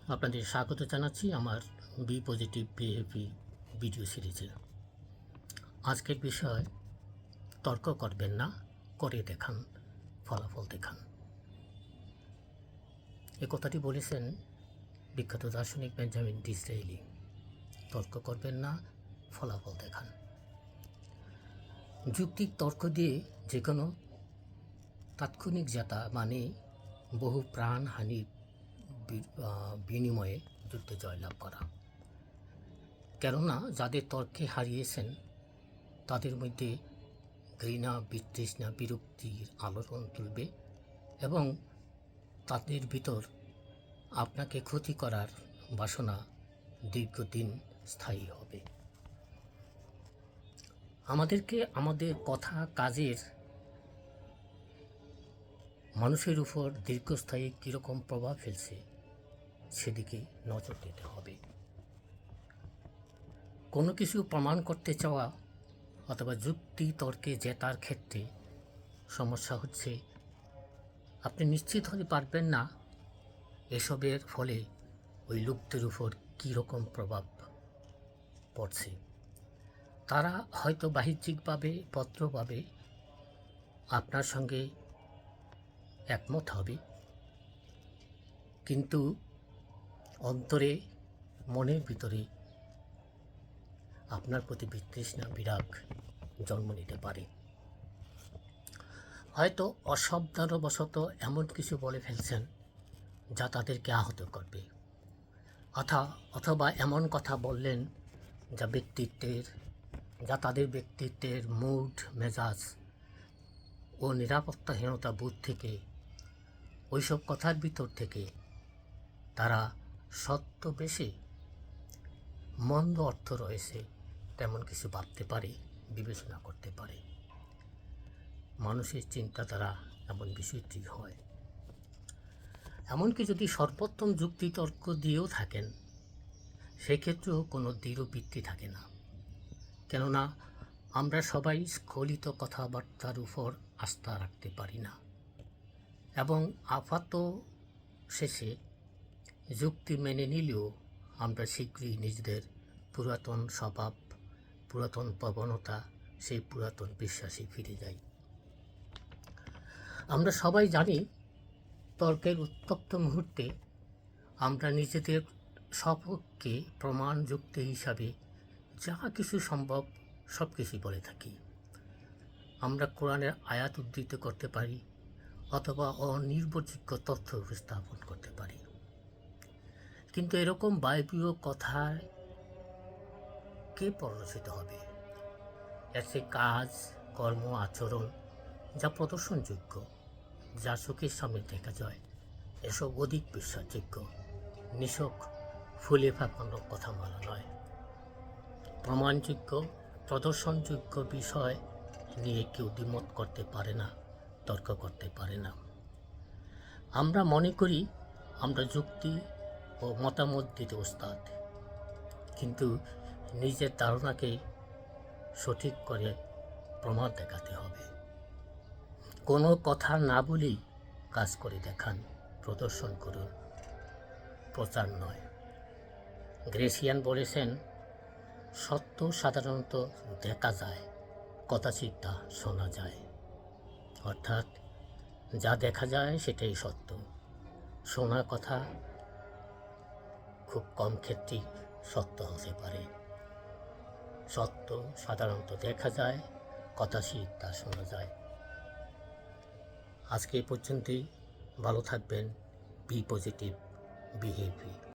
আপনাদের স্বাগত জানাচ্ছি আমার বি পজিটিভ বিহেভি ভিডিও সিরিজে। আজকের বিষয় তর্ক করবেন না, করে দেখান, ফলাফল দেখান। এ কথাটি বলেছেন বিখ্যাত দার্শনিক বেঞ্জামিন ডিসরেইলি। তর্ক করবেন না, ফলাফল দেখান। যুক্তিক তর্ক দিয়ে যে কোনো তাৎক্ষণিক জেতা মানে বহু প্রাণহানির বিনিময়ে যুদ্ধে জয়লাভ করা। কেননা যাদের তর্কে হারিয়েছেন তাদের মধ্যে ঘৃণা, বিতৃষ্ণা, বিরক্তির আলোড়ন তুলবে এবং তাদের ভিতর আপনাকে ক্ষতি করার বাসনা দীর্ঘদিন স্থায়ী হবে। আমাদেরকে আমাদের কথা কাজের মানুষের উপর দীর্ঘস্থায়ী কীরকম প্রভাব ফেলছে সেদিকে নজর দিতে হবে। কোনো কিছু প্রমাণ করতে চাওয়া অথবা যুক্তি তর্কে জেতার ক্ষেত্রে সমস্যা হচ্ছে আপনি নিশ্চিত হতে পারবেন না এসবের ফলে ওই লোকদের উপর কীরকম প্রভাব পড়ছে। তারা হয়তো বাহ্যিকভাবে পত্রভাবে আপনার সঙ্গে একমত হবে, কিন্তু অন্তরে মনের ভিতরে আপনার প্রতি বিতৃষ্ণা, বিরাগ জন্ম নিতে পারে। হয়তো অসাবধানবশত এমন কিছু বলে ফেলছেন যা তাদেরকে আহত করবে, অথবা এমন কথা বললেন যা তাদের ব্যক্তিত্বের মুড, মেজাজ ও নিরাপত্তাহীনতা বোধ থেকে, ওইসব কথার ভিতর থেকে তারা সত্য বেশি মন্দ অর্থ রয়েছে তেমন কিছু ভাবতে পারে, বিবেচনা করতে পারে। মানুষের চিন্তাধারা এমন বিষয়টি হয়। এমনকি যদি সর্বোত্তম যুক্তিতর্ক দিয়েও থাকেন সেক্ষেত্রেও কোনো দৃঢ় ভিত্তি থাকে না। কেননা আমরা সবাই স্খলিত কথাবার্তার উপর আস্থা রাখতে পারি না এবং আপাত শেষে যুক্তি মেনে নিলেও আমরা শীঘ্রই নিজেদের পুরাতন স্বভাব, পুরাতন প্রবণতা, সেই পুরাতন বিশ্বাসে ফিরে যাই। আমরা সবাই জানি তর্কের উত্তপ্ত মুহূর্তে আমরা নিজেদের সপক্ষে প্রমাণ যুক্তি হিসাবে যা কিছু সম্ভব সব কিছুই বলে থাকি। আমরা কোরআনের আয়াত উদ্ধৃত করতে পারি অথবা অনির্ভরযোগ্য তথ্য উপস্থাপন করতে পারি, কিন্তু এরকম বায়বীয় কথায় কে পরিলক্ষিত হবে? এর সেই কাজ, কর্ম, আচরণ যা প্রদর্শনযোগ্য, যা চোখের সামনে দেখা যায়, এসব অধিক বিশ্বাসযোগ্য, নিছক ফুলে ফাঁপানো কথা বলা নয়। প্রমাণযোগ্য, প্রদর্শনযোগ্য বিষয় নিয়ে কেউ দ্বিমত করতে পারে না, তর্ক করতে পারে না। আমরা মনে করি আমরা যুক্তি ও মতামত দিতে ওস্তাদ, কিন্তু নিজের ধারণাকে সঠিক করে প্রমাণ দেখাতে হবে। কোনো কথা না বলেই কাজ করে দেখান, প্রদর্শন করুন, প্রচার নয়। গ্রেসিয়ান বলেছেন, সত্য সাধারণত দেখা যায়, কদাচিৎ তা শোনা যায়। অর্থাৎ যা দেখা যায় সেটাই সত্য, শোনা কথা খুব কম ক্ষেত্রেই সত্য হতে পারে। সত্য সাধারণত দেখা যায়, কদাচিৎ তা শোনা যায়। আজকে এই পর্যন্তই। ভালো থাকবেন। Be positive বিহেভি।